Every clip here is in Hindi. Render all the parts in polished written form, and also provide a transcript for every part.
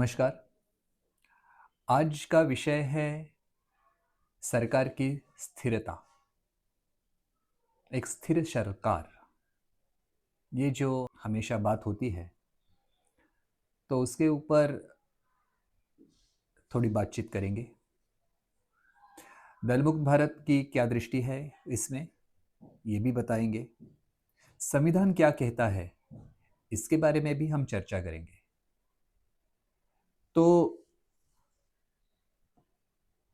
नमस्कार। आज का विषय है सरकार की स्थिरता। एक स्थिर सरकार, ये जो हमेशा बात होती है, तो उसके ऊपर थोड़ी बातचीत करेंगे। दलमुक्त भारत की क्या दृष्टि है इसमें, ये भी बताएंगे। संविधान क्या कहता है, इसके बारे में भी हम चर्चा करेंगे। तो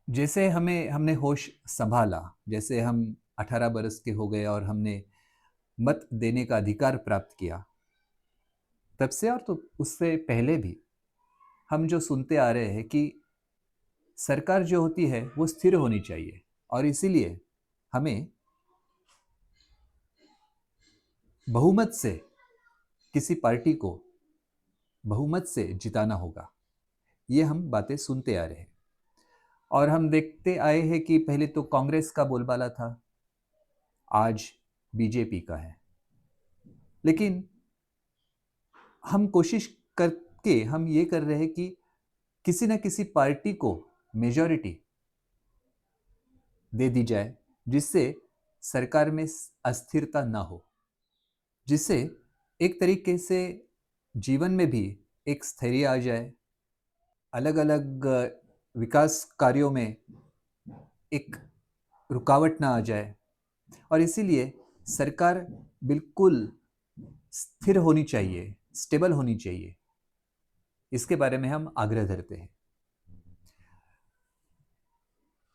जैसे हमने होश संभाला, जैसे हम 18 बरस के हो गए और हमने मत देने का अधिकार प्राप्त किया, तब से और तो उससे पहले भी हम जो सुनते आ रहे हैं कि सरकार जो होती है वो स्थिर होनी चाहिए, और इसीलिए हमें बहुमत से किसी पार्टी को बहुमत से जिताना होगा। ये हम बातें सुनते आ रहे हैं और हम देखते आए हैं कि पहले तो कांग्रेस का बोलबाला था, आज बीजेपी का है। लेकिन हम कोशिश करके हम ये कर रहे हैं कि किसी न किसी पार्टी को मेजॉरिटी दे दी जाए, जिससे सरकार में अस्थिरता ना हो, जिससे एक तरीके से जीवन में भी एक स्थैर्य आ जाए, अलग अलग विकास कार्यों में एक रुकावट ना आ जाए। और इसीलिए सरकार बिल्कुल स्थिर होनी चाहिए, स्टेबल होनी चाहिए। इसके बारे में हम आग्रह धरते हैं।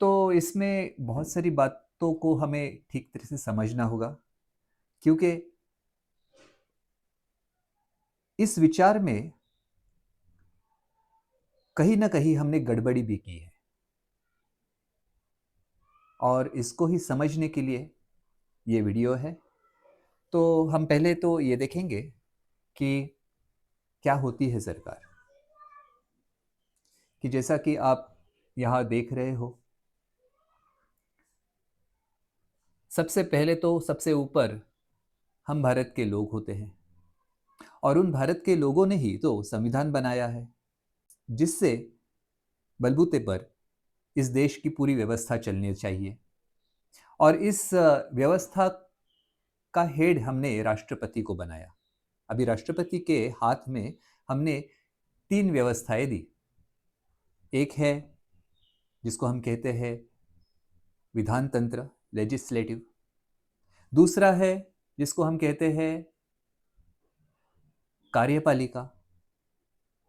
तो इसमें बहुत सारी बातों को हमें ठीक तरह से समझना होगा, क्योंकि इस विचार में कहीं ना कहीं हमने गड़बड़ी भी की है, और इसको ही समझने के लिए ये वीडियो है। तो हम पहले तो ये देखेंगे कि क्या होती है सरकार। कि जैसा कि आप यहाँ देख रहे हो, सबसे पहले तो सबसे ऊपर हम भारत के लोग होते हैं, और उन भारत के लोगों ने ही तो संविधान बनाया है, जिससे बलबूते पर इस देश की पूरी व्यवस्था चलनी चाहिए। और इस व्यवस्था का हेड हमने राष्ट्रपति को बनाया। अभी राष्ट्रपति के हाथ में हमने 3 व्यवस्थाएं दी। एक है जिसको हम कहते हैं विधान तंत्र, लेजिस्लेटिव। दूसरा है जिसको हम कहते हैं कार्यपालिका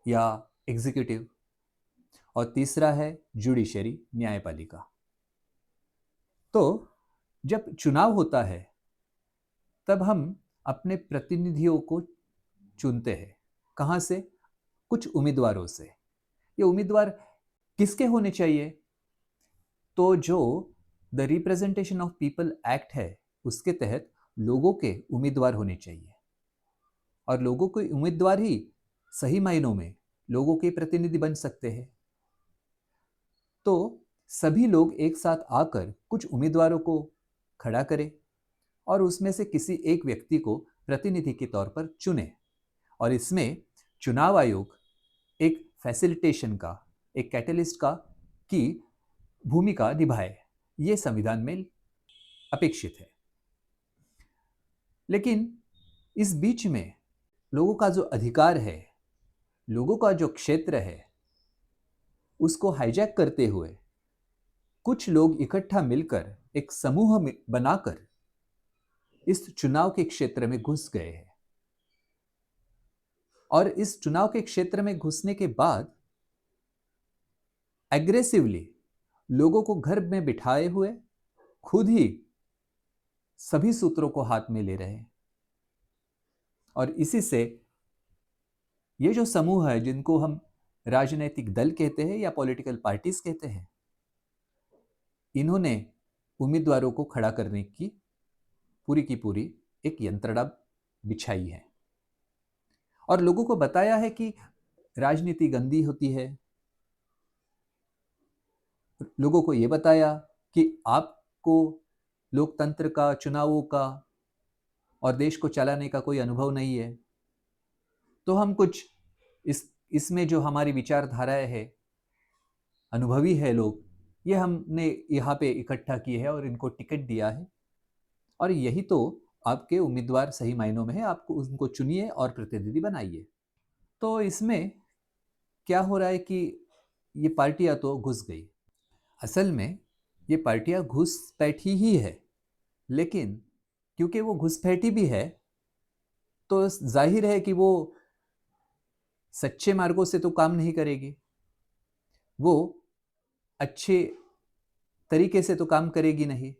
या एग्जीक्यूटिव, और तीसरा है जुडिशरी, न्यायपालिका। तो जब चुनाव होता है तब हम अपने प्रतिनिधियों को चुनते हैं। कहाँ से? कुछ उम्मीदवारों से। ये उम्मीदवार किसके होने चाहिए? तो जो the representation of people act है, उसके तहत लोगों के उम्मीदवार होने चाहिए, और लोगों के उम्मीदवार ही सही मायनों में लोगों के प्रतिनिधि बन सकते हैं। तो सभी लोग एक साथ आकर कुछ उम्मीदवारों को खड़ा करें और उसमें से किसी एक व्यक्ति को प्रतिनिधि के तौर पर चुने, और इसमें चुनाव आयोग एक फैसिलिटेशन का, एक कैटलिस्ट का की भूमिका निभाए। ये संविधान में अपेक्षित है। लेकिन इस बीच में लोगों का जो अधिकार है, लोगों का जो क्षेत्र है, उसको हाईजैक करते हुए कुछ लोग इकट्ठा मिलकर एक समूह बनाकर इस चुनाव के क्षेत्र में घुस गए हैं। और इस चुनाव के क्षेत्र में घुसने के बाद एग्रेसिवली लोगों को घर में बिठाए हुए खुद ही सभी सूत्रों को हाथ में ले रहे हैं। और इसी से ये जो समूह है, जिनको हम राजनीतिक दल कहते हैं या पॉलिटिकल पार्टीज कहते हैं, इन्होंने उम्मीदवारों को खड़ा करने की पूरी एक यंत्रणा बिछाई है, और लोगों को बताया है कि राजनीति गंदी होती है। लोगों को यह बताया कि आपको लोकतंत्र का, चुनावों का और देश को चलाने का कोई अनुभव नहीं है, तो हम कुछ इस इसमें जो हमारी विचारधाराएं है, अनुभवी है लोग, ये हमने यहाँ पे इकट्ठा किए हैं और इनको टिकट दिया है, और यही तो आपके उम्मीदवार सही मायनों में है। आपको उनको चुनिए और प्रतिनिधि बनाइए। तो इसमें क्या हो रहा है कि ये पार्टियां तो घुस गई। असल में ये पार्टियां घुसपैठी ही है, लेकिन क्योंकि वो घुसपैठी भी है तो जाहिर है कि वो सच्चे मार्गों से तो काम नहीं करेगी, वो अच्छे तरीके से तो काम करेगी नहीं।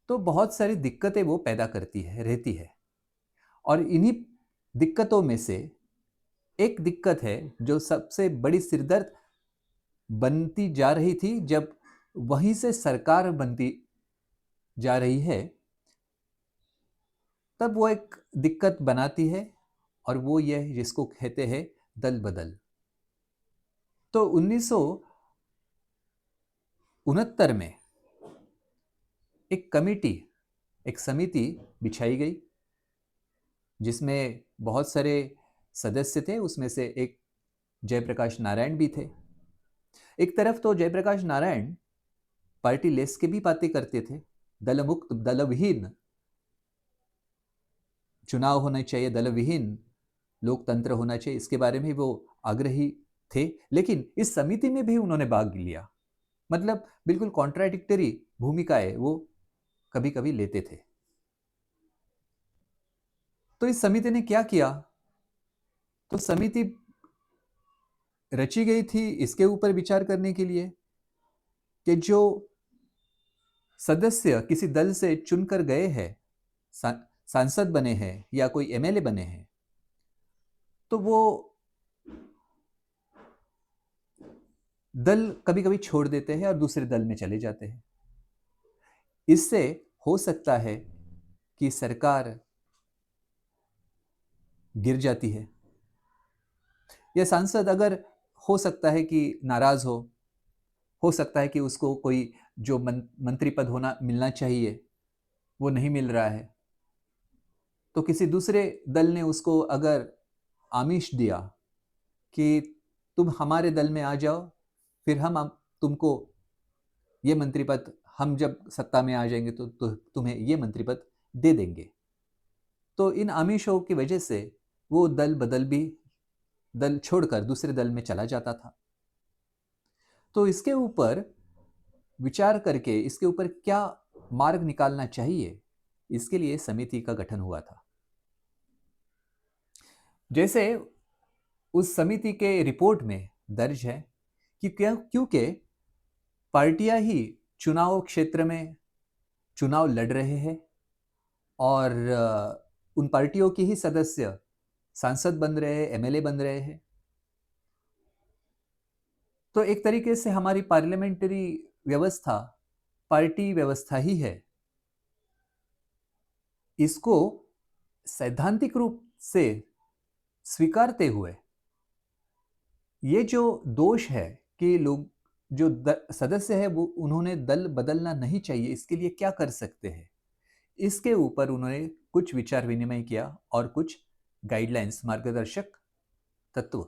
तो बहुत सारी दिक्कतें वो पैदा करती है, रहती है। और इन्हीं दिक्कतों में से एक दिक्कत है जो सबसे बड़ी सिरदर्द बनती जा रही थी, जब वहीं से सरकार बनती जा रही है, तब वो एक दिक्कत बनाती है, और वो ये है जिसको कहते हैं दल बदल। तो 1969 में एक कमेटी, एक समिति बिछाई गई, जिसमें बहुत सारे सदस्य थे। उसमें से एक जयप्रकाश नारायण भी थे। एक तरफ तो जयप्रकाश नारायण पार्टी लेस के भी बातें करते थे, दलमुक्त दलविहीन चुनाव होना चाहिए, दलविहीन लोकतंत्र होना चाहिए, इसके बारे में वो आग्रही थे। लेकिन इस समिति में भी उन्होंने भाग लिया, मतलब बिल्कुल कॉन्ट्राडिक्टरी भूमिकाएं वो कभी कभी लेते थे। तो इस समिति ने क्या किया? तो समिति रची गई थी इसके ऊपर विचार करने के लिए कि जो सदस्य किसी दल से चुनकर गए हैं, सांसद बने हैं या कोई एमएलए बने हैं, तो वो दल कभी कभी छोड़ देते हैं और दूसरे दल में चले जाते हैं। इससे हो सकता है कि सरकार गिर जाती है, या सांसद अगर हो सकता है कि नाराज हो सकता है कि उसको कोई जो मंत्री पद होना मिलना चाहिए वो नहीं मिल रहा है, तो किसी दूसरे दल ने उसको अगर आमिष दिया कि तुम हमारे दल में आ जाओ, फिर हम तुमको ये मंत्री पद, हम जब सत्ता में आ जाएंगे तो तुम्हें ये मंत्री पद दे देंगे। तो इन आमिषों की वजह से वो दल छोड़कर दूसरे दल में चला जाता था। तो इसके ऊपर विचार करके इसके ऊपर क्या मार्ग निकालना चाहिए, इसके लिए समिति का गठन हुआ था। जैसे उस समिति के रिपोर्ट में दर्ज है कि क्योंकि पार्टियां ही चुनाव क्षेत्र में चुनाव लड़ रहे हैं, और उन पार्टियों के ही सदस्य सांसद बन रहे हैं, एमएलए बन रहे हैं, तो एक तरीके से हमारी पार्लियामेंट्री व्यवस्था पार्टी व्यवस्था ही है। इसको सैद्धांतिक रूप से स्वीकारते हुए ये जो दोष है कि लोग जो सदस्य है वो उन्होंने दल बदलना नहीं चाहिए, इसके लिए क्या कर सकते हैं, इसके ऊपर उन्होंने कुछ विचार विनिमय किया और कुछ गाइडलाइंस, मार्गदर्शक तत्व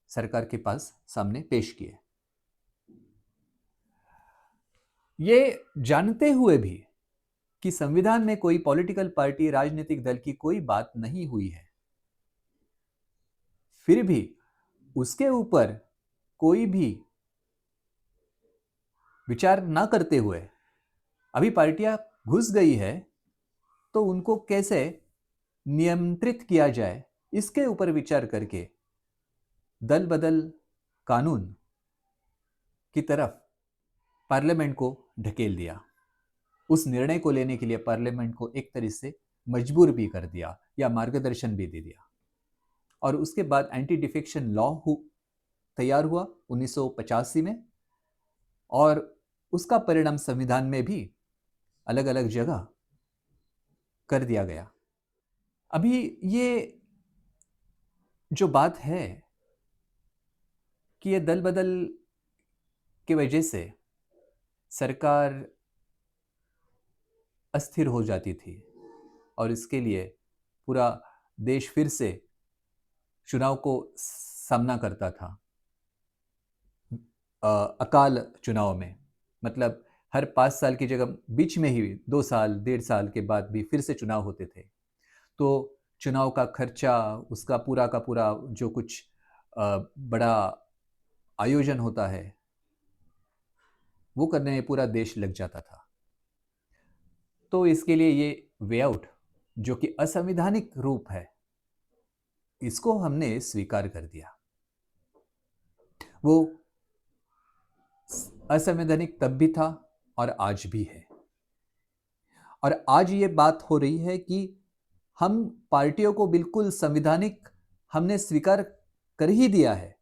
सरकार के पास सामने पेश किए। ये जानते हुए भी कि संविधान में कोई पॉलिटिकल पार्टी, राजनीतिक दल की कोई बात नहीं हुई है, फिर भी उसके ऊपर कोई भी विचार ना करते हुए अभी पार्टियां घुस गई है, तो उनको कैसे नियंत्रित किया जाए, इसके ऊपर विचार करके दल बदल कानून की तरफ पार्लियामेंट को ढकेल दिया। उस निर्णय को लेने के लिए पार्लियामेंट को एक तरह से मजबूर भी कर दिया या मार्गदर्शन भी दे दिया। और उसके बाद एंटी डिफेक्शन लॉ तैयार हुआ 1985 में, और उसका परिणाम संविधान में भी अलग अलग जगह कर दिया गया। अभी ये जो बात है कि ये दल बदल की वजह से सरकार अस्थिर हो जाती थी, और इसके लिए पूरा देश फिर से चुनाव को सामना करता था अकाल चुनाव में, मतलब हर 5 साल की जगह बीच में ही 2 साल 1.5 साल के बाद भी फिर से चुनाव होते थे, तो चुनाव का खर्चा, उसका पूरा का पूरा जो कुछ बड़ा आयोजन होता है वो करने में पूरा देश लग जाता था। तो इसके लिए ये वे आउट जो कि असंवैधानिक रूप है, इसको हमने स्वीकार कर दिया। वो असंवैधानिक तब भी था और आज भी है। और आज ये बात हो रही है कि हम पार्टियों को बिल्कुल संवैधानिक हमने स्वीकार कर ही दिया है,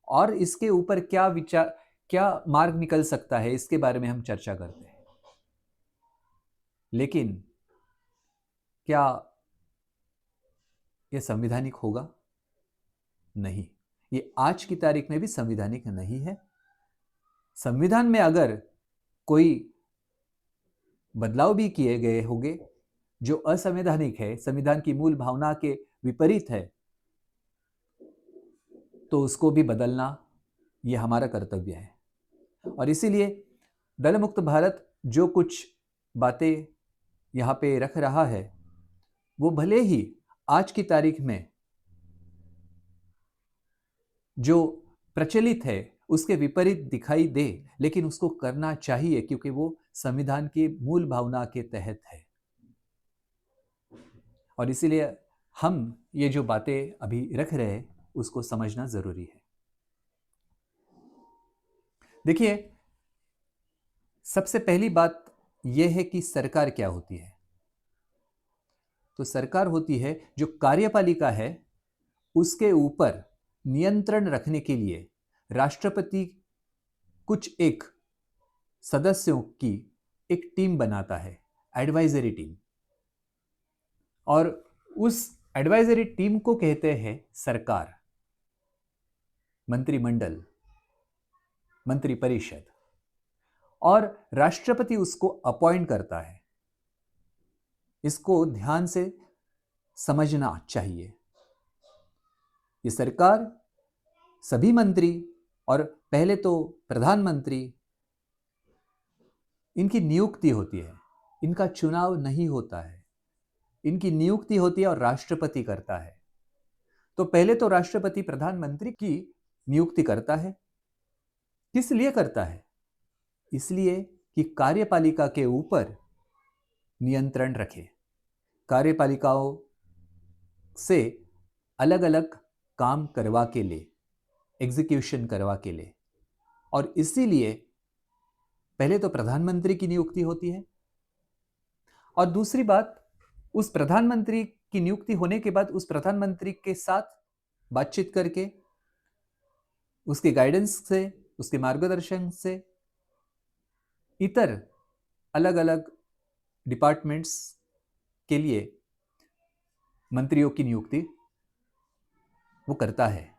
और इसके ऊपर क्या विचार, क्या मार्ग निकल सकता है, इसके बारे में हम चर्चा करते हैं। लेकिन क्या यह संवैधानिक होगा? नहीं, ये आज की तारीख में भी संवैधानिक नहीं है। संविधान में अगर कोई बदलाव भी किए गए होंगे जो असंवैधानिक है, संविधान की मूल भावना के विपरीत है, तो उसको भी बदलना यह हमारा कर्तव्य है। और इसीलिए दल मुक्त भारत जो कुछ बातें यहाँ पे रख रहा है, वो भले ही आज की तारीख में जो प्रचलित है उसके विपरीत दिखाई दे, लेकिन उसको करना चाहिए क्योंकि वो संविधान की मूल भावना के तहत है। और इसीलिए हम ये जो बातें अभी रख रहे हैं उसको समझना जरूरी है। देखिए, सबसे पहली बात यह है कि सरकार क्या होती है। तो सरकार होती है जो कार्यपालिका है उसके ऊपर नियंत्रण रखने के लिए राष्ट्रपति कुछ एक सदस्यों की एक टीम बनाता है, एडवाइजरी टीम, और उस एडवाइजरी टीम को कहते हैं सरकार, मंत्रिमंडल, मंत्रिपरिषद, और राष्ट्रपति उसको अपॉइंट करता है। इसको ध्यान से समझना चाहिए। ये सरकार, सभी मंत्री और पहले तो प्रधानमंत्री, इनकी नियुक्ति होती है, इनका चुनाव नहीं होता है, इनकी नियुक्ति होती है और राष्ट्रपति करता है। तो पहले तो राष्ट्रपति प्रधानमंत्री की नियुक्ति करता है। किस लिए करता है? इसलिए कि कार्यपालिका के ऊपर नियंत्रण रखे, कार्यपालिकाओं से अलग अलग काम करवा के लिए, एग्जीक्यूशन करवा के लिए। और इसीलिए पहले तो प्रधानमंत्री की नियुक्ति होती है, और दूसरी बात, उस प्रधानमंत्री की नियुक्ति होने के बाद उस प्रधानमंत्री के साथ बातचीत करके, उसके गाइडेंस से, उसके मार्गदर्शन से इतर अलग अलग डिपार्टमेंट्स के लिए मंत्रियों की नियुक्ति वो करता है।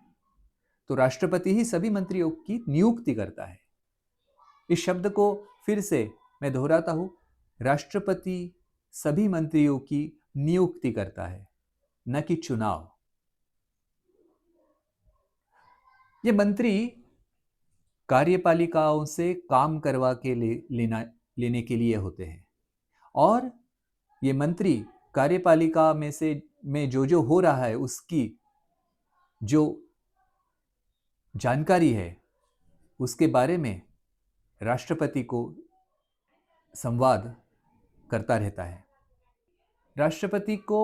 तो राष्ट्रपति ही सभी मंत्रियों की नियुक्ति करता है। इस शब्द को फिर से मैं दोहराता हूं, राष्ट्रपति सभी मंत्रियों की नियुक्ति करता है, न कि चुनाव। ये मंत्री कार्यपालिकाओं से काम करवा के लेने के लिए होते हैं, और ये मंत्री कार्यपालिका में जो हो रहा है उसकी जो जानकारी है उसके बारे में राष्ट्रपति को संवाद करता रहता है। राष्ट्रपति को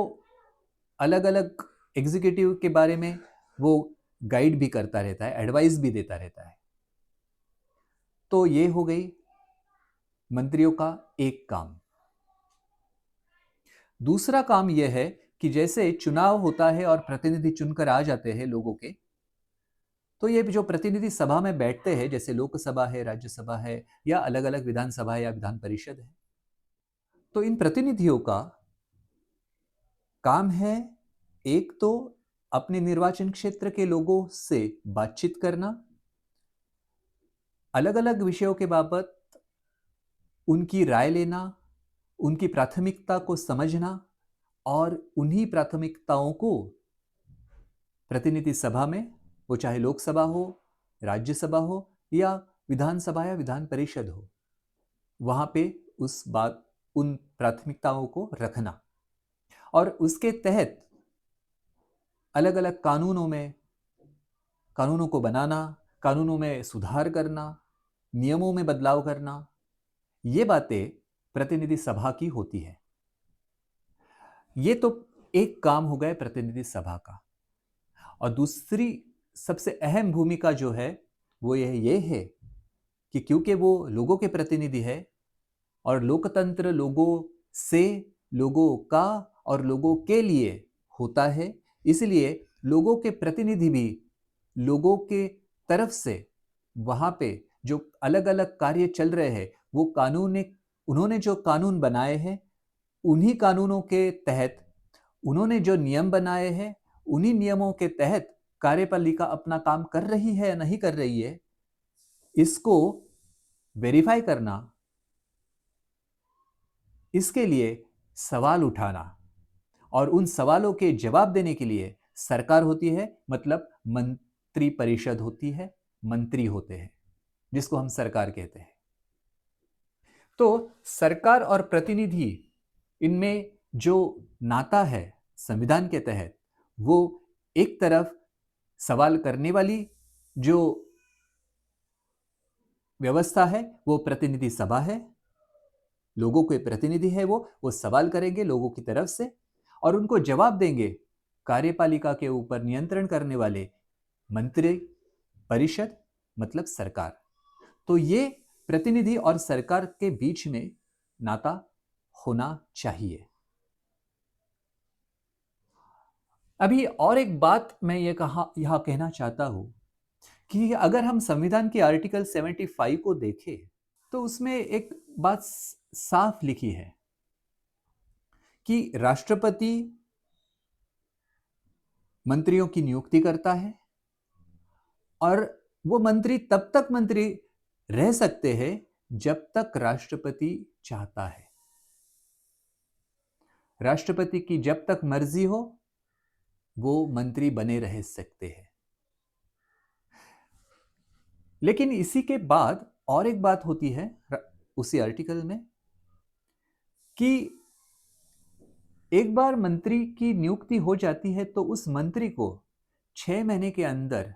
अलग अलग एग्जीक्यूटिव के बारे में वो गाइड भी करता रहता है, एडवाइस भी देता रहता है। तो ये हो गई मंत्रियों का एक काम। दूसरा काम यह है कि जैसे चुनाव होता है और प्रतिनिधि चुनकर आ जाते हैं लोगों के, तो ये जो प्रतिनिधि सभा में बैठते हैं, जैसे लोकसभा है, राज्यसभा है, या अलग अलग विधानसभा या विधान परिषद है, तो इन प्रतिनिधियों का काम है एक तो अपने निर्वाचन क्षेत्र के लोगों से बातचीत करना, अलग अलग विषयों के बाबत उनकी राय लेना, उनकी प्राथमिकता को समझना, और उन्हीं प्राथमिकताओं को प्रतिनिधि सभा में, वो चाहे लोकसभा हो, राज्यसभा हो या विधानसभा या विधान परिषद हो, वहां पे उन प्राथमिकताओं को रखना और उसके तहत अलग अलग कानूनों को बनाना, कानूनों में सुधार करना, नियमों में बदलाव करना, ये बातें प्रतिनिधि सभा की होती है। ये तो एक काम हो गया प्रतिनिधि सभा का। और दूसरी सबसे अहम भूमिका जो है वो ये है कि क्योंकि वो लोगों के प्रतिनिधि है और लोकतंत्र लोगों से, लोगों का और लोगों के लिए होता है, इसलिए लोगों के प्रतिनिधि भी लोगों के तरफ से वहां पे जो अलग अलग कार्य चल रहे हैं वो उन्होंने जो कानून बनाए हैं, उन्हीं कानूनों के तहत उन्होंने जो नियम बनाए हैं, उन्हीं नियमों के तहत कार्यपालिका अपना काम कर रही है या नहीं कर रही है, इसको वेरीफाई करना, इसके लिए सवाल उठाना और उन सवालों के जवाब देने के लिए सरकार होती है, मतलब मंत्री परिषद होती है, मंत्री होते हैं, जिसको हम सरकार कहते हैं। तो सरकार और प्रतिनिधि, इनमें जो नाता है संविधान के तहत, वो एक तरफ सवाल करने वाली जो व्यवस्था है वो प्रतिनिधि सभा है, लोगों के प्रतिनिधि है, वो सवाल करेंगे लोगों की तरफ से और उनको जवाब देंगे कार्यपालिका के ऊपर नियंत्रण करने वाले मंत्री परिषद, मतलब सरकार। तो ये प्रतिनिधि और सरकार के बीच में नाता होना चाहिए। अभी और एक बात मैं यहां कहना चाहता हूं कि अगर हम संविधान की आर्टिकल 75 को देखें तो उसमें एक बात साफ लिखी है कि राष्ट्रपति मंत्रियों की नियुक्ति करता है और वो मंत्री तब तक मंत्री रह सकते हैं जब तक राष्ट्रपति चाहता है। राष्ट्रपति की जब तक मर्जी हो वो मंत्री बने रह सकते हैं। लेकिन इसी के बाद और एक बात होती है उसी आर्टिकल में कि एक बार मंत्री की नियुक्ति हो जाती है तो उस मंत्री को 6 महीने के अंदर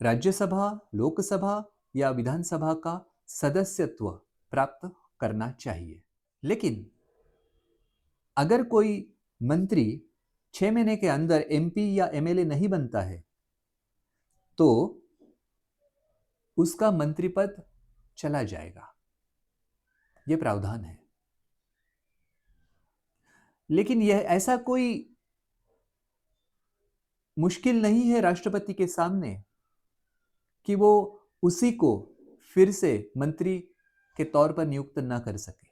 राज्यसभा, लोकसभा या विधानसभा का सदस्यत्व प्राप्त करना चाहिए। लेकिन अगर कोई मंत्री 6 महीने के अंदर एमपी या एमएलए नहीं बनता है तो उसका मंत्री पद चला जाएगा, यह प्रावधान है। लेकिन यह ऐसा कोई मुश्किल नहीं है राष्ट्रपति के सामने कि वो उसी को फिर से मंत्री के तौर पर नियुक्त न कर सके।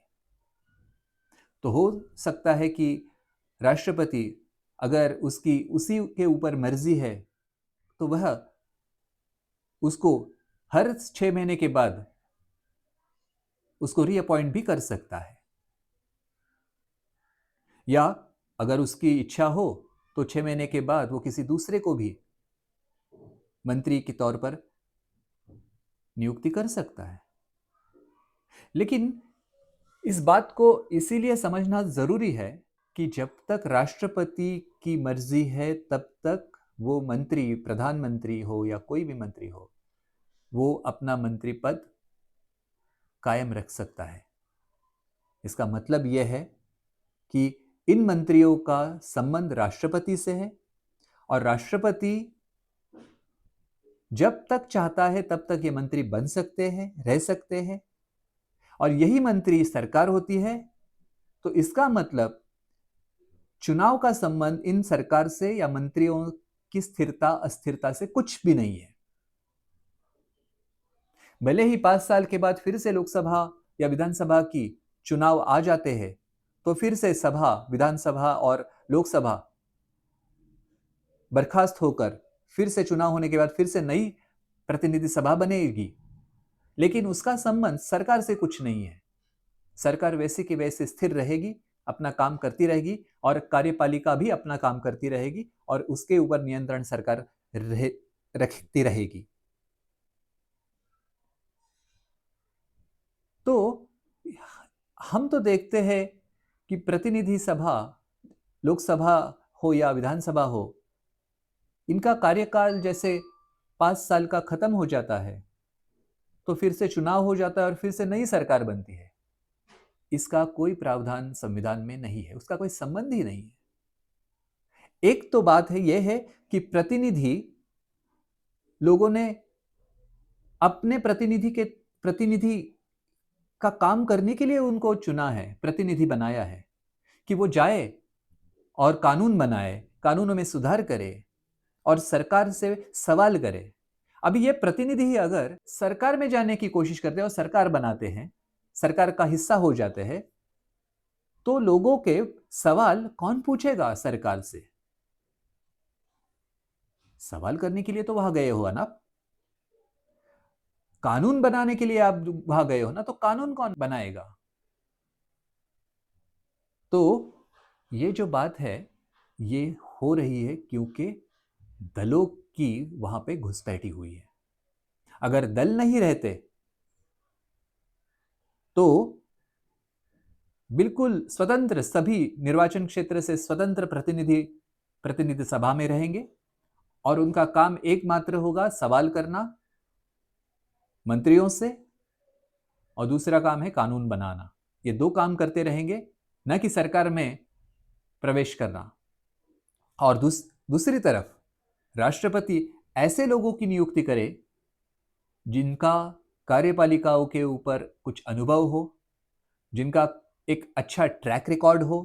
तो हो सकता है कि राष्ट्रपति, अगर उसकी उसी के ऊपर मर्जी है तो वह उसको हर 6 महीने के बाद उसको रीअपॉइंट भी कर सकता है, या अगर उसकी इच्छा हो तो 6 महीने के बाद वो किसी दूसरे को भी मंत्री के तौर पर नियुक्ति कर सकता है। लेकिन इस बात को इसीलिए समझना जरूरी है कि जब तक राष्ट्रपति की मर्जी है तब तक वो मंत्री, प्रधानमंत्री हो या कोई भी मंत्री हो, वो अपना मंत्री पद कायम रख सकता है। इसका मतलब यह है कि इन मंत्रियों का संबंध राष्ट्रपति से है और राष्ट्रपति जब तक चाहता है तब तक ये मंत्री बन सकते हैं, रह सकते हैं, और यही मंत्री सरकार होती है। तो इसका मतलब चुनाव का संबंध इन सरकार से या मंत्रियों की स्थिरता अस्थिरता से कुछ भी नहीं है। भले ही 5 साल के बाद फिर से लोकसभा या विधानसभा की चुनाव आ जाते हैं तो फिर से सभा, विधानसभा और लोकसभा बर्खास्त होकर फिर से चुनाव होने के बाद फिर से नई प्रतिनिधि सभा बनेगी, लेकिन उसका संबंध सरकार से कुछ नहीं है। सरकार वैसे की वैसे स्थिर रहेगी अपना काम करती रहेगी और कार्यपालिका भी अपना काम करती रहेगी और उसके ऊपर नियंत्रण सरकार रखती रहेगी। तो हम तो देखते हैं कि प्रतिनिधि सभा, लोकसभा हो या विधानसभा हो, इनका कार्यकाल जैसे 5 साल का खत्म हो जाता है तो फिर से चुनाव हो जाता है और फिर से नई सरकार बनती है। इसका कोई प्रावधान संविधान में नहीं है, उसका कोई संबंध ही नहीं है। एक तो बात है यह है कि प्रतिनिधि, लोगों ने अपने प्रतिनिधि का काम करने के लिए उनको चुना है, प्रतिनिधि बनाया है कि वो जाए और कानून बनाए, कानूनों में सुधार करे और सरकार से सवाल करे। अभी ये प्रतिनिधि ही अगर सरकार में जाने की कोशिश करते हैं और सरकार बनाते हैं, सरकार का हिस्सा हो जाते हैं, तो लोगों के सवाल कौन पूछेगा सरकार से? सवाल करने के लिए तो वहां गए हो ना, कानून बनाने के लिए आप वहां गए हो ना, तो कानून कौन बनाएगा? तो ये जो बात है ये हो रही है क्योंकि दलों की वहां पे घुसपैठी हुई है। अगर दल नहीं रहते तो बिल्कुल स्वतंत्र सभी निर्वाचन क्षेत्र से स्वतंत्र प्रतिनिधि सभा में रहेंगे और उनका काम एकमात्र होगा सवाल करना मंत्रियों से, और दूसरा काम है कानून बनाना। ये दो काम करते रहेंगे, न कि सरकार में प्रवेश करना। और दूसरी तरफ राष्ट्रपति ऐसे लोगों की नियुक्ति करे जिनका कार्यपालिकाओं के ऊपर कुछ अनुभव हो, जिनका एक अच्छा ट्रैक रिकॉर्ड हो,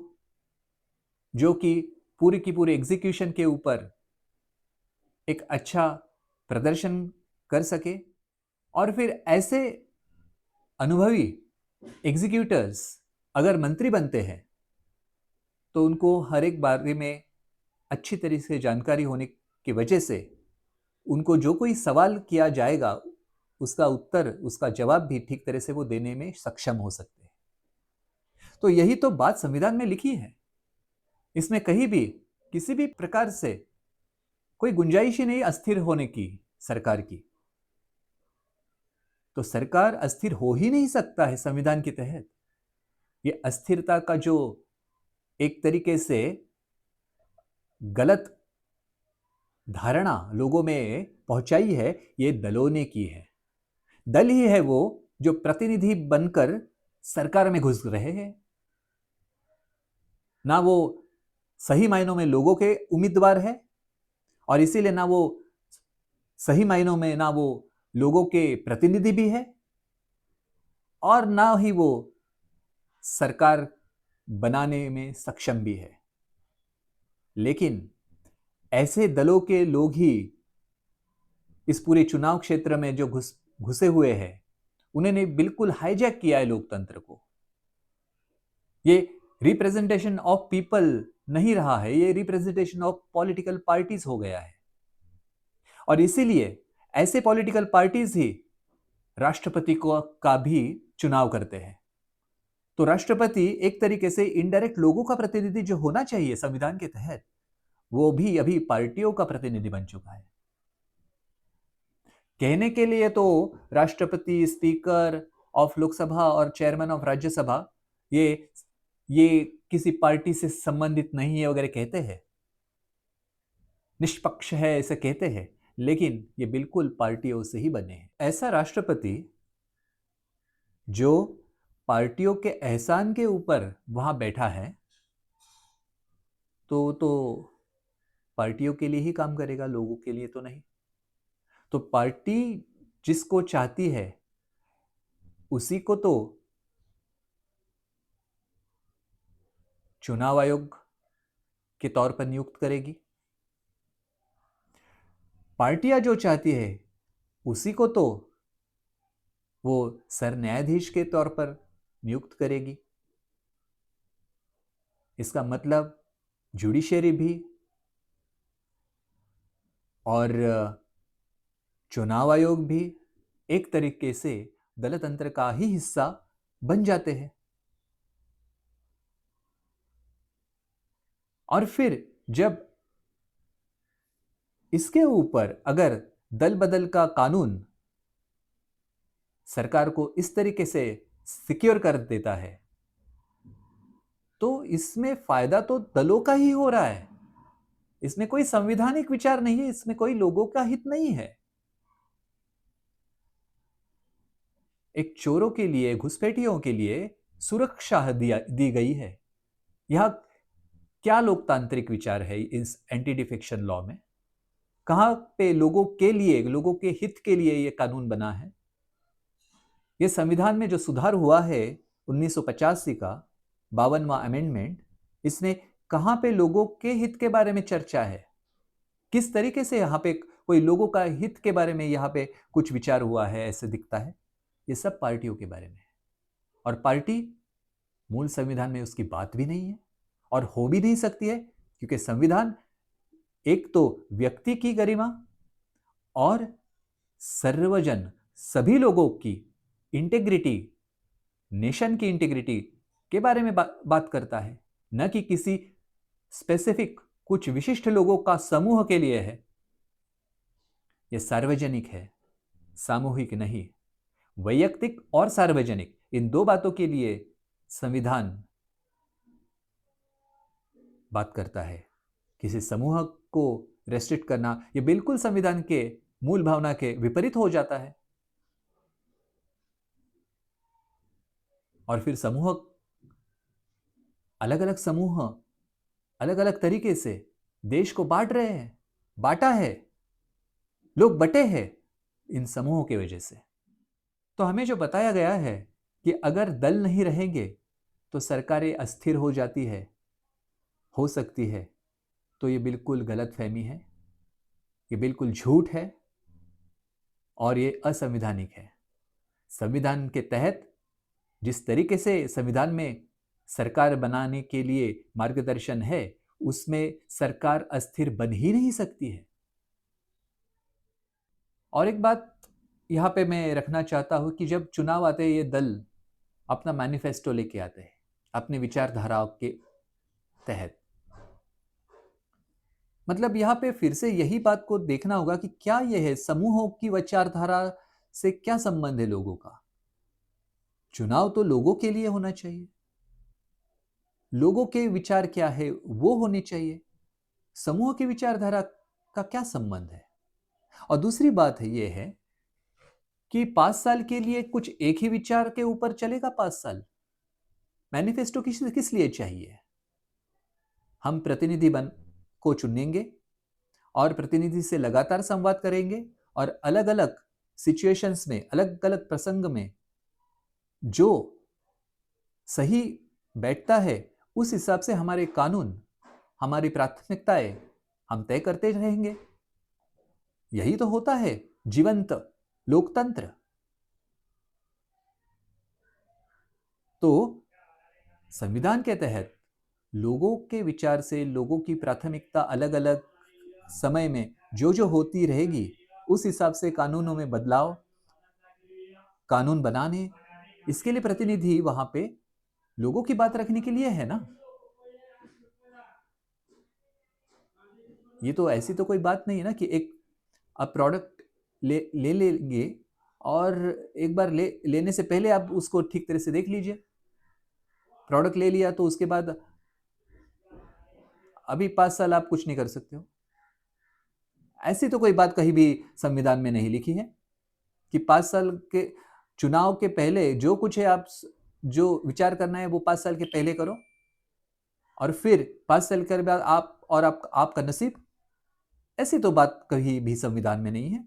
जो कि पूरी की पूरी एग्जीक्यूशन के ऊपर एक अच्छा प्रदर्शन कर सके। और फिर ऐसे अनुभवी एग्जीक्यूटर्स अगर मंत्री बनते हैं तो उनको हर एक बारे में अच्छी तरह से जानकारी होने की वजह से उनको जो कोई सवाल किया जाएगा उसका उत्तर, उसका जवाब भी ठीक तरह से वो देने में सक्षम हो सकते हैं। तो यही तो बात संविधान में लिखी है। इसमें कहीं भी किसी भी प्रकार से कोई गुंजाइश ही नहीं अस्थिर होने की सरकार की। तो सरकार अस्थिर हो ही नहीं सकता है संविधान के तहत। ये अस्थिरता का जो एक तरीके से गलत धारणा लोगों में पहुंचाई है, ये दलों ने की है। दल ही है वो जो प्रतिनिधि बनकर सरकार में घुस रहे हैं। ना वो सही मायनों में लोगों के उम्मीदवार है और इसीलिए ना वो सही मायनों में ना वो लोगों के प्रतिनिधि भी है और ना ही वो सरकार बनाने में सक्षम भी है। लेकिन ऐसे दलों के लोग ही इस पूरे चुनाव क्षेत्र में जो घुसे हुए हैं, उन्होंने बिल्कुल हाईजैक किया है लोकतंत्र को। ये रिप्रेजेंटेशन ऑफ पीपल नहीं रहा है, ये रिप्रेजेंटेशन ऑफ पॉलिटिकल पार्टीज हो गया है। और इसीलिए ऐसे पॉलिटिकल पार्टीज ही राष्ट्रपति को का भी चुनाव करते हैं। तो राष्ट्रपति एक तरीके से इनडायरेक्ट लोगों का प्रतिनिधि जो होना चाहिए संविधान के तहत, वो भी अभी पार्टियों का प्रतिनिधि बन चुका है। कहने के लिए तो राष्ट्रपति, स्पीकर ऑफ लोकसभा और चेयरमैन ऑफ राज्यसभा ये किसी पार्टी से संबंधित नहीं है वगैरह कहते हैं, निष्पक्ष है ऐसे कहते हैं, लेकिन ये बिल्कुल पार्टियों से ही बने हैं। ऐसा राष्ट्रपति जो पार्टियों के एहसान के ऊपर वहां बैठा है तो पार्टियों के लिए ही काम करेगा, लोगों के लिए तो नहीं। तो पार्टी जिसको चाहती है उसी को तो चुनाव आयोग के तौर पर नियुक्त करेगी। पार्टियां जो चाहती है उसी को तो वो सर न्यायाधीश के तौर पर नियुक्त करेगी। इसका मतलब जुडिशरी भी और चुनाव आयोग भी एक तरीके से दलतंत्र का ही हिस्सा बन जाते हैं। और फिर जब इसके ऊपर अगर दल बदल का कानून सरकार को इस तरीके से सिक्योर कर देता है, तो इसमें फायदा तो दलों का ही हो रहा है। इसमें कोई संवैधानिक विचार नहीं है, इसमें कोई लोगों का हित नहीं है। एक चोरों के लिए, घुसपैठियों के लिए सुरक्षा दी गई है। यह क्या लोकतांत्रिक विचार है इस एंटी डिफेक्शन लॉ में? कहां पे लोगों के लिए, लोगों के हित के लिए यह कानून बना है? यह संविधान में जो सुधार हुआ है 1985 का 52वां अमेंडमेंट, इसमें कहां पे लोगों के हित के बारे में चर्चा है? किस तरीके से यहां पे कोई लोगों का हित के बारे में यहां पे कुछ विचार हुआ है ऐसे दिखता है? ये सब पार्टियों के बारे में है। और पार्टी मूल संविधान में उसकी बात भी नहीं है और हो भी नहीं सकती है, क्योंकि संविधान एक तो व्यक्ति की गरिमा और सर्वजन, सभी लोगों की इंटेग्रिटी, नेशन की इंटेग्रिटी के बारे में बात करता है, न कि किसी स्पेसिफिक कुछ विशिष्ट लोगों का समूह के लिए है। यह सार्वजनिक है, सामूहिक नहीं। वैयक्तिक और सार्वजनिक, इन दो बातों के लिए संविधान बात करता है। किसी समूह को रेस्ट्रिक्ट करना यह बिल्कुल संविधान के मूल भावना के विपरीत हो जाता है। और फिर समूह, अलग अलग समूह अलग अलग तरीके से देश को बांट रहे हैं, बांटा है, लोग बटे हैं इन समूहों की वजह से। तो हमें जो बताया गया है कि अगर दल नहीं रहेंगे तो सरकारें अस्थिर हो जाती है, हो सकती है, तो ये बिल्कुल गलतफहमी है, ये बिल्कुल झूठ है और ये असंवैधानिक है। संविधान के तहत जिस तरीके से संविधान में सरकार बनाने के लिए मार्गदर्शन है, उसमें सरकार अस्थिर बन ही नहीं सकती है। और एक बात यहां पे मैं रखना चाहता हूं कि जब चुनाव आते हैं, ये दल अपना मैनिफेस्टो लेके आते हैं अपनी विचारधाराओं के तहत। मतलब यहां पे फिर से यही बात को देखना होगा कि क्या यह है, समूहों की विचारधारा से क्या संबंध है लोगों का? चुनाव तो लोगों के लिए होना चाहिए, लोगों के विचार क्या है वो होने चाहिए, समूह की विचारधारा का क्या संबंध है? और दूसरी बात है ये है कि 5 साल के लिए कुछ एक ही विचार के ऊपर चलेगा 5 साल? मैनिफेस्टो किस लिए चाहिए? हम प्रतिनिधि बन को चुनेंगे और प्रतिनिधि से लगातार संवाद करेंगे और अलग अलग सिचुएशंस में, अलग अलग प्रसंग में जो सही बैठता है उस हिसाब से हमारे कानून, हमारी प्राथमिकताएं हम तय करते रहेंगे। यही तो होता है जीवंत लोकतंत्र। तो संविधान के तहत लोगों के विचार से, लोगों की प्राथमिकता अलग अलग समय में जो जो होती रहेगी, उस हिसाब से कानूनों में बदलाव, कानून बनाने, इसके लिए प्रतिनिधि वहां पे लोगों की बात रखने के लिए है ना। ये तो ऐसी तो कोई बात नहीं है ना कि एक आप प्रोडक्ट ले लेंगे और एक बार लेने से पहले आप उसको ठीक तरह से देख लीजिए। प्रोडक्ट ले लिया तो उसके बाद अभी 5 साल आप कुछ नहीं कर सकते हो। ऐसी तो कोई बात कहीं भी संविधान में नहीं लिखी है कि 5 साल के चुनाव के पहले जो कुछ है, आप जो विचार करना है वो 5 साल के पहले करो और फिर 5 साल के बाद आपका नसीब। ऐसी तो बात कहीं भी संविधान में नहीं है।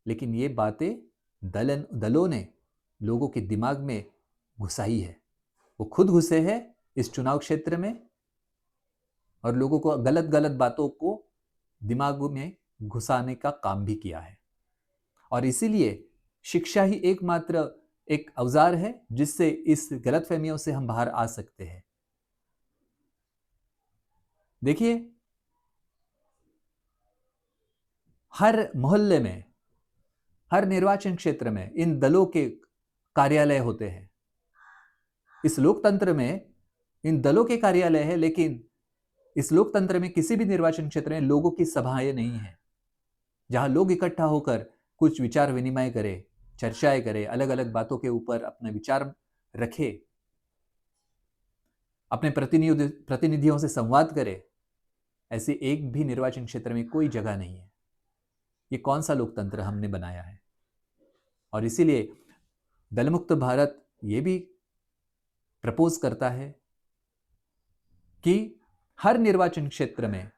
लेकिन ये बातें दलों ने लोगों के दिमाग में घुसाई है। वो खुद घुसे हैं इस चुनाव क्षेत्र में और लोगों को गलत गलत बातों को दिमाग में घुसाने का काम भी किया है। और इसीलिए शिक्षा ही एकमात्र एक औजार है जिससे इस गलतफहमियों से हम बाहर आ सकते हैं। देखिए, हर मोहल्ले में, हर निर्वाचन क्षेत्र में इन दलों के कार्यालय होते हैं। इस लोकतंत्र में इन दलों के कार्यालय है, लेकिन इस लोकतंत्र में किसी भी निर्वाचन क्षेत्र में लोगों की सभाएं नहीं है जहां लोग इकट्ठा होकर कुछ विचार विनिमय करें, चर्चाएं करें, अलग अलग बातों के ऊपर अपना विचार रखे, अपने प्रतिनिधियों से संवाद करे। ऐसे एक भी निर्वाचन क्षेत्र में कोई जगह नहीं है। ये कौन सा लोकतंत्र हमने बनाया है? और इसीलिए दलमुक्त भारत ये भी प्रपोज करता है कि हर निर्वाचन क्षेत्र में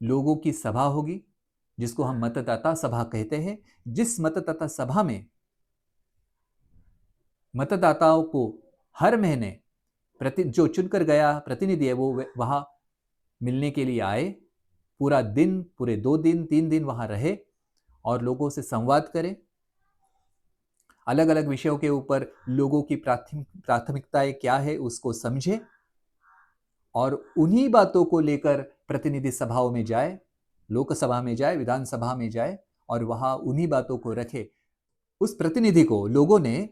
लोगों की सभा होगी, जिसको हम मतदाता सभा कहते हैं। जिस मतदाता सभा में मतदाताओं को हर महीने जो चुनकर गया प्रतिनिधि है वो वहां मिलने के लिए आए, पूरा दिन, पूरे 2 दिन 3 दिन वहां रहे और लोगों से संवाद करें, अलग अलग विषयों के ऊपर लोगों की प्राथमिकताएं क्या है उसको समझे और उन्हीं बातों को लेकर प्रतिनिधि सभाओं में जाए, लोकसभा में जाए, विधानसभा में जाए और वहां उन्हीं बातों को रखे। उस प्रतिनिधि को लोगों ने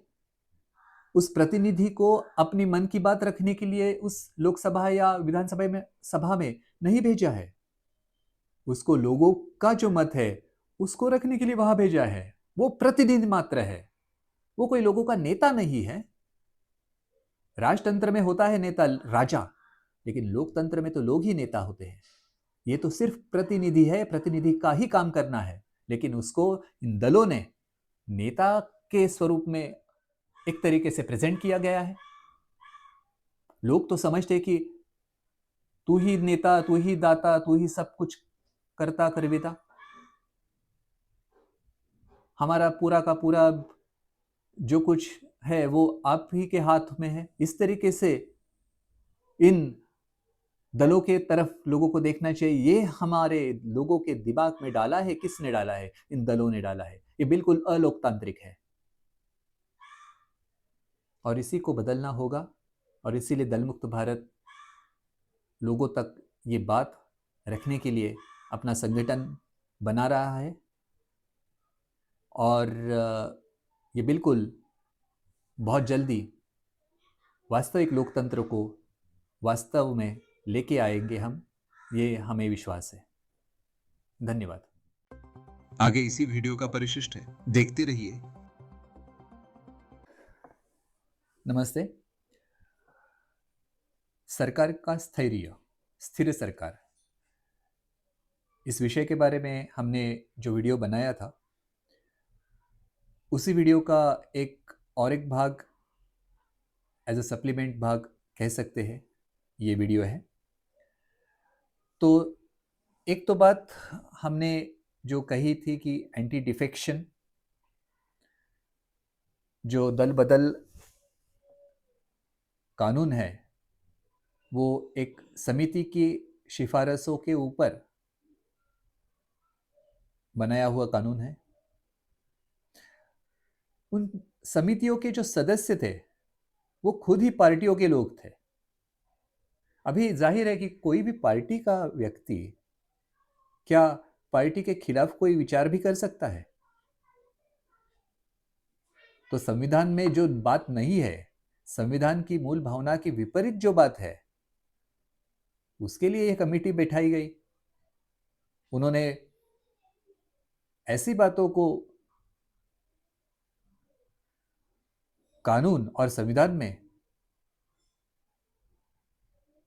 उस प्रतिनिधि को अपनी मन की बात रखने के लिए उस लोकसभा या विधानसभा में सभा में नहीं भेजा है। उसको लोगों का जो मत है उसको रखने के लिए वहां भेजा है। वो प्रतिनिधि मात्र है, वो कोई लोगों का नेता नहीं है। राजतंत्र में होता है नेता राजा, लेकिन लोकतंत्र में तो लोग ही नेता होते हैं। ये तो सिर्फ प्रतिनिधि है, प्रतिनिधि का ही काम करना है, लेकिन उसको इन दलों ने नेता के स्वरूप में एक तरीके से प्रेजेंट किया गया है। लोग तो समझते कि तू ही नेता, तू ही दाता, तू ही सब कुछ करता करविता, हमारा पूरा का पूरा जो कुछ है वो आप ही के हाथ में है। इस तरीके से इन दलों के तरफ लोगों को देखना चाहिए। ये हमारे लोगों के दिमाग में डाला है, किसने डाला है? इन दलों ने डाला है। ये बिल्कुल अलोकतांत्रिक है और इसी को बदलना होगा। और इसीलिए दलमुक्त भारत लोगों तक ये बात रखने के लिए अपना संगठन बना रहा है और ये बिल्कुल बहुत जल्दी वास्तविक लोकतंत्र को वास्तव में लेके आएंगे हम, ये हमें विश्वास है। धन्यवाद। आगे इसी वीडियो का परिशिष्ट है, देखते रहिए। नमस्ते। सरकार का स्थैर्य, स्थिर सरकार, इस विषय के बारे में हमने जो वीडियो बनाया था उसी वीडियो का एक भाग एज अ सप्लीमेंट भाग कह सकते हैं ये वीडियो है। तो एक तो बात हमने जो कही थी कि एंटी डिफेक्शन जो दल बदल कानून है वो एक समिति की सिफारिशों के ऊपर बनाया हुआ कानून है। उन समितियों के जो सदस्य थे वो खुद ही पार्टियों के लोग थे। अभी जाहिर है कि कोई भी पार्टी का व्यक्ति क्या पार्टी के खिलाफ कोई विचार भी कर सकता है? तो संविधान में जो बात नहीं है, संविधान की मूल भावना के विपरीत जो बात है, उसके लिए यह कमेटी बैठाई गई। उन्होंने ऐसी बातों को कानून और संविधान में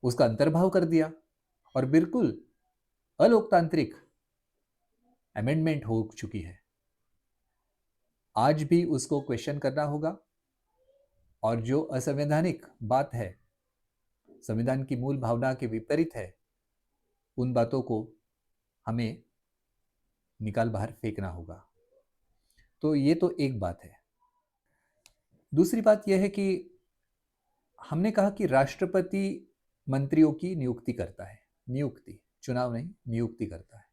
उसका अंतर्भाव कर दिया और बिल्कुल अलोकतांत्रिक अमेंडमेंट हो चुकी है। आज भी उसको क्वेश्चन करना होगा और जो असंवैधानिक बात है, संविधान की मूल भावना के विपरीत है, उन बातों को हमें निकाल बाहर फेंकना होगा। तो ये तो एक बात है। दूसरी बात यह है कि हमने कहा कि राष्ट्रपति मंत्रियों की नियुक्ति करता है, नियुक्ति, चुनाव नहीं, नियुक्ति करता है।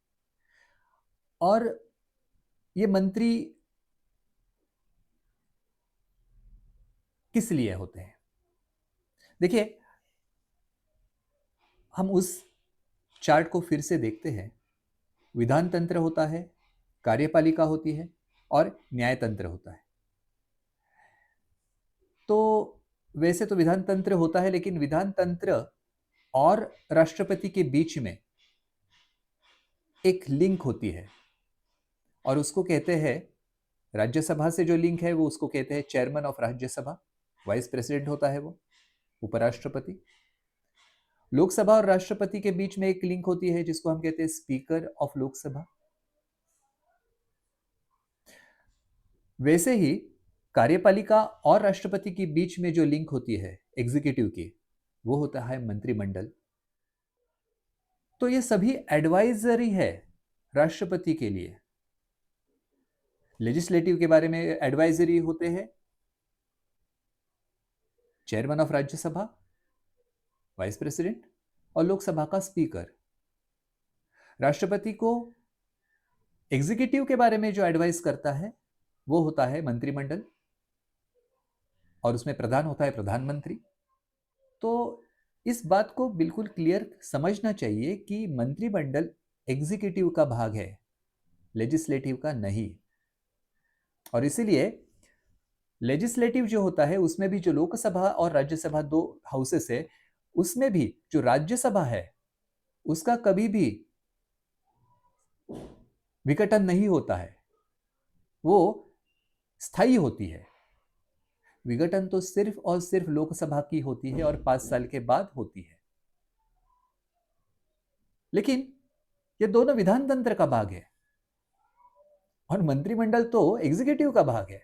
और ये मंत्री किस लिए होते हैं? देखिए, हम उस चार्ट को फिर से देखते हैं। विधान तंत्र होता है, कार्यपालिका होती है और न्यायतंत्र होता है। तो वैसे तो विधान तंत्र होता है, लेकिन विधान तंत्र और राष्ट्रपति के बीच में एक लिंक होती है और उसको कहते हैं, राज्यसभा से जो लिंक है वो उसको कहते हैं chairman of Rajya Sabha, vice president होता है वो, उपराष्ट्रपति। लोकसभा और राष्ट्रपति के बीच में एक लिंक होती है जिसको हम कहते हैं स्पीकर ऑफ लोकसभा। वैसे ही कार्यपालिका और राष्ट्रपति के बीच में जो लिंक होती है एग्जीक्यूटिव की, वो होता है मंत्रिमंडल। तो ये सभी एडवाइजरी है राष्ट्रपति के लिए। लेजिस्लेटिव के बारे में एडवाइजरी होते हैं chairman of Rajya Sabha, vice president, और लोकसभा का स्पीकर। राष्ट्रपति को एग्जीक्यूटिव के बारे में जो एडवाइस करता है वो होता है मंत्रिमंडल, और उसमें प्रधान होता है प्रधानमंत्री। तो इस बात को बिल्कुल क्लियर समझना चाहिए कि मंत्रिमंडल एग्जीक्यूटिव का भाग है, लेजिस्लेटिव का नहीं। और इसीलिए लेजिस्लेटिव जो होता है उसमें भी जो लोकसभा और राज्यसभा दो हाउसेस है, उसमें भी जो राज्यसभा है उसका कभी भी विघटन नहीं होता है, वो स्थायी होती है। विघटन तो सिर्फ और सिर्फ लोकसभा की होती है और 5 साल के बाद होती है। लेकिन ये दोनों विधान तंत्र का भाग है और मंत्रिमंडल तो एग्जीक्यूटिव का भाग है।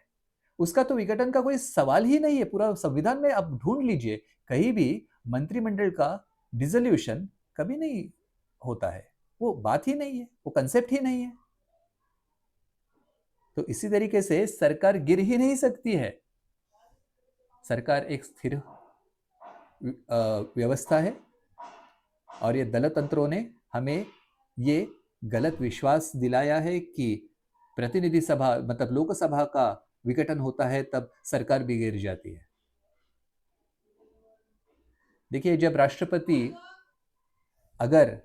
उसका तो विघटन का कोई सवाल ही नहीं है। पूरा संविधान में आप ढूंढ लीजिए, कहीं भी मंत्रिमंडल का डिसोल्यूशन कभी नहीं होता है। वो बात ही नहीं है, वो कंसेप्ट ही नहीं है। तो इसी तरीके से सरकार गिर ही नहीं सकती है। सरकार एक स्थिर व्यवस्था है और ये दल तंत्रों ने हमें ये गलत विश्वास दिलाया है कि प्रतिनिधि सभा मतलब लोकसभा का विघटन होता है तब सरकार भी गिर जाती है। देखिए, जब राष्ट्रपति अगर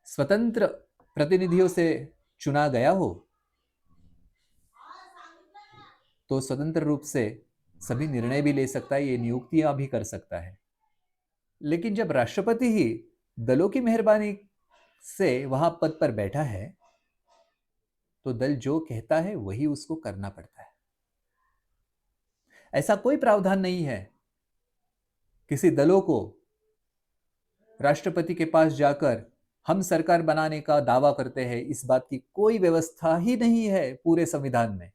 स्वतंत्र प्रतिनिधियों से चुना गया हो तो स्वतंत्र रूप से सभी निर्णय भी ले सकता है, ये नियुक्तियां भी कर सकता है। लेकिन जब राष्ट्रपति ही दलों की मेहरबानी से वहां पद पर बैठा है तो दल जो कहता है वही उसको करना पड़ता है। ऐसा कोई प्रावधान नहीं है किसी दलों को राष्ट्रपति के पास जाकर हम सरकार बनाने का दावा करते हैं, इस बात की कोई व्यवस्था ही नहीं है पूरे संविधान में।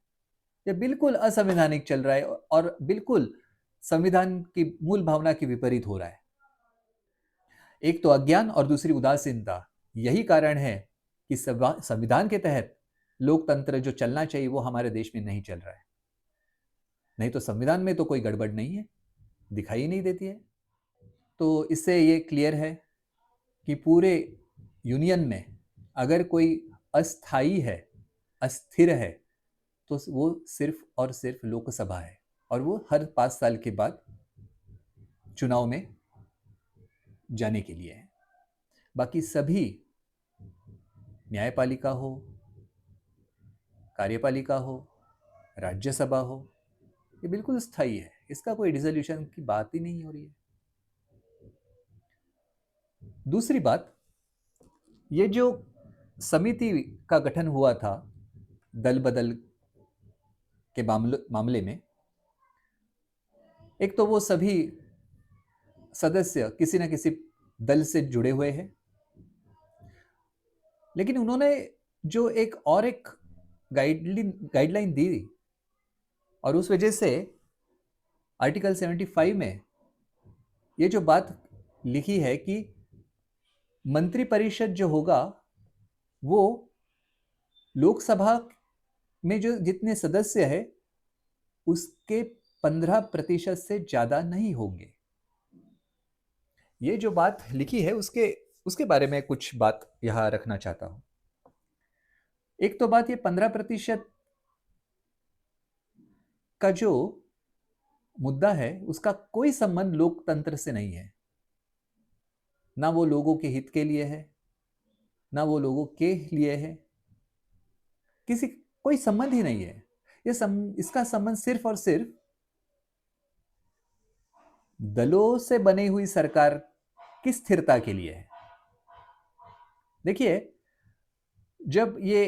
यह बिल्कुल असंवैधानिक चल रहा है और बिल्कुल संविधान की मूल भावना के विपरीत हो रहा है। एक तो अज्ञान और दूसरी उदासीनता। यही कारण है कि संविधान के तहत लोकतंत्र जो चलना चाहिए वो हमारे देश में नहीं चल रहा है। नहीं तो संविधान में तो कोई गड़बड़ नहीं है, दिखाई नहीं देती है। तो इससे ये क्लियर है कि पूरे यूनियन में अगर कोई अस्थाई है, अस्थिर है, तो वो सिर्फ और सिर्फ लोकसभा है और वो हर 5 साल के बाद चुनाव में जाने के लिए है। बाकी सभी न्यायपालिका हो, कार्यपालिका हो, राज्यसभा हो, ये बिल्कुल स्थायी है। इसका कोई डिसोल्यूशन की बात ही नहीं हो रही है। दूसरी बात, ये जो समिति का गठन हुआ था दल बदल के मामले में, एक तो वो सभी सदस्य किसी न किसी दल से जुड़े हुए हैं, लेकिन उन्होंने जो एक गाइडलाइन दी और उस वजह से आर्टिकल 75 में ये जो बात लिखी है कि मंत्रिपरिषद जो होगा वो लोकसभा में जो जितने सदस्य है उसके 15% से ज्यादा नहीं होंगे। ये जो बात लिखी है उसके बारे में कुछ बात यहां रखना चाहता हूं। एक तो बात, ये 15% का जो मुद्दा है उसका कोई संबंध लोकतंत्र से नहीं है। ना वो लोगों के हित के लिए है, ना वो लोगों के लिए है, कोई संबंध ही नहीं है। इसका संबंध सिर्फ और सिर्फ दलों से बनी हुई सरकार कि स्थिरता के लिए है। देखिए, जब ये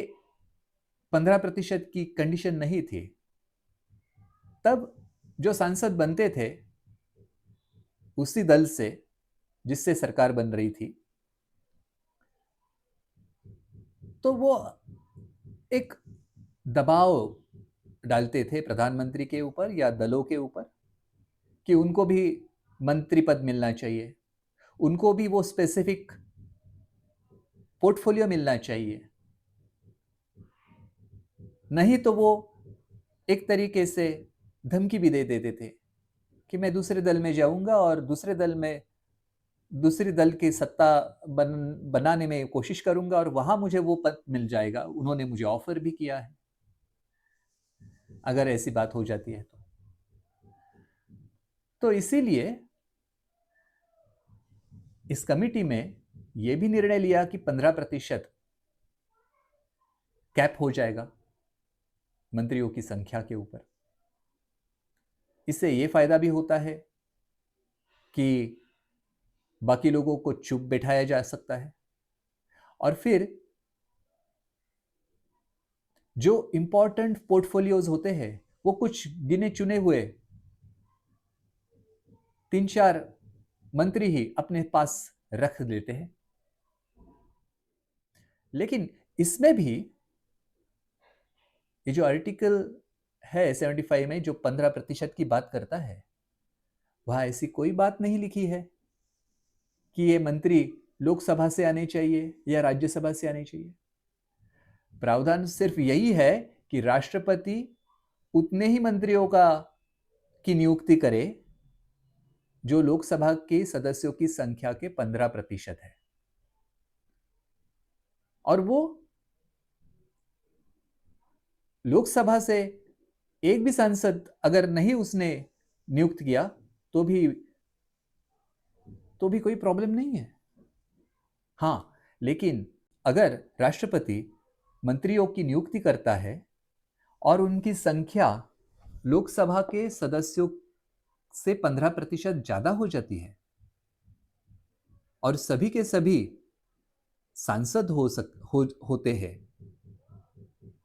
15% की कंडीशन नहीं थी, तब जो सांसद बनते थे उसी दल से जिससे सरकार बन रही थी, तो वो एक दबाव डालते थे प्रधानमंत्री के ऊपर या दलों के ऊपर कि उनको भी मंत्री पद मिलना चाहिए, उनको भी वो स्पेसिफिक पोर्टफोलियो मिलना चाहिए, नहीं तो वो एक तरीके से धमकी भी दे देते थे कि मैं दूसरे दल में जाऊंगा और दूसरी दल की सत्ता बनाने में कोशिश करूंगा और वहां मुझे वो पद मिल जाएगा, उन्होंने मुझे ऑफर भी किया है, अगर ऐसी बात हो जाती है तो इसीलिए इस कमिटी में यह भी निर्णय लिया कि 15% कैप हो जाएगा मंत्रियों की संख्या के ऊपर। इससे यह फायदा भी होता है कि बाकी लोगों को चुप बैठाया जा सकता है और फिर जो इंपॉर्टेंट पोर्टफोलियोज होते हैं वो कुछ गिने चुने हुए 3-4 मंत्री ही अपने पास रख लेते हैं। लेकिन इसमें भी ये जो आर्टिकल है 75 में जो 15% की बात करता है, वहां ऐसी कोई बात नहीं लिखी है कि ये मंत्री लोकसभा से आने चाहिए या राज्यसभा से आने चाहिए। प्रावधान सिर्फ यही है कि राष्ट्रपति उतने ही मंत्रियों की नियुक्ति करे जो लोकसभा के सदस्यों की संख्या के 15% है, और वो लोकसभा से एक भी सांसद अगर नहीं उसने नियुक्त किया तो भी कोई प्रॉब्लम नहीं है। हां, लेकिन अगर राष्ट्रपति मंत्रियों की नियुक्ति करता है और उनकी संख्या लोकसभा के सदस्यों से 15% ज्यादा हो जाती है और सभी के सभी सांसद होते हैं,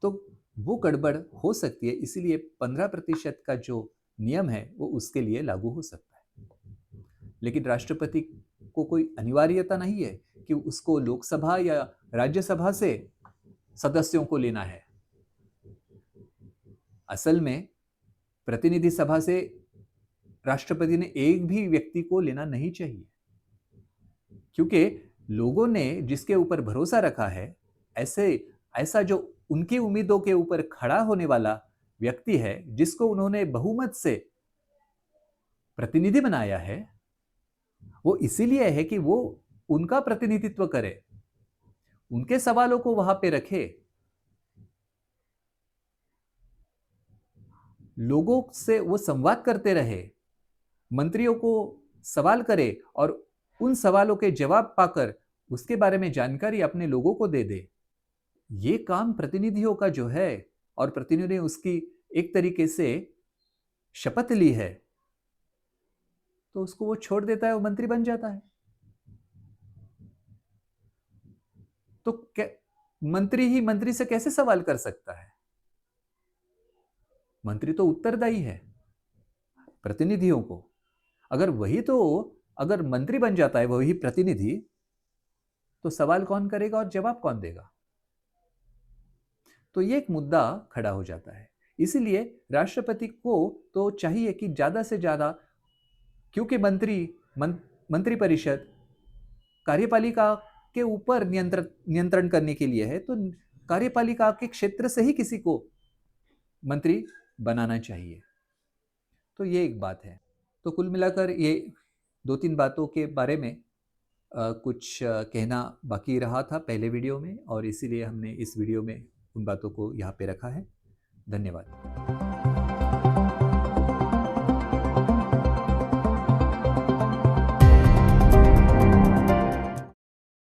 तो वो गड़बड़ हो सकती है। इसीलिए 15% का जो नियम है वो उसके लिए लागू हो सकता है। लेकिन राष्ट्रपति को कोई अनिवार्यता नहीं है कि उसको लोकसभा या राज्यसभा से सदस्यों को लेना है। असल में प्रतिनिधि सभा से राष्ट्रपति ने एक भी व्यक्ति को लेना नहीं चाहिए, क्योंकि लोगों ने जिसके ऊपर भरोसा रखा है, ऐसा जो उनकी उम्मीदों के ऊपर खड़ा होने वाला व्यक्ति है, जिसको उन्होंने बहुमत से प्रतिनिधि बनाया है, वो इसीलिए है कि वो उनका प्रतिनिधित्व करे, उनके सवालों को वहां पे रखे, लोगों से वो संवाद करते रहे, मंत्रियों को सवाल करे और उन सवालों के जवाब पाकर उसके बारे में जानकारी अपने लोगों को दे दे। ये काम प्रतिनिधियों का जो है, और प्रतिनिधियों ने उसकी एक तरीके से शपथ ली है, तो उसको वो छोड़ देता है, वो मंत्री बन जाता है। तो मंत्री ही मंत्री से कैसे सवाल कर सकता है? मंत्री तो उत्तरदायी है प्रतिनिधियों को। अगर मंत्री बन जाता है वही प्रतिनिधि, तो सवाल कौन करेगा और जवाब कौन देगा? तो ये एक मुद्दा खड़ा हो जाता है। इसीलिए राष्ट्रपति को तो चाहिए कि ज्यादा से ज्यादा, क्योंकि मंत्री परिषद कार्यपालिका के ऊपर नियंत्रण करने के लिए है, तो कार्यपालिका के क्षेत्र से ही किसी को मंत्री बनाना चाहिए। तो ये एक बात है। तो कुल मिलाकर ये 2-3 बातों के बारे में कुछ कहना बाकी रहा था पहले वीडियो में, और इसीलिए हमने इस वीडियो में उन बातों को यहाँ पे रखा है। धन्यवाद।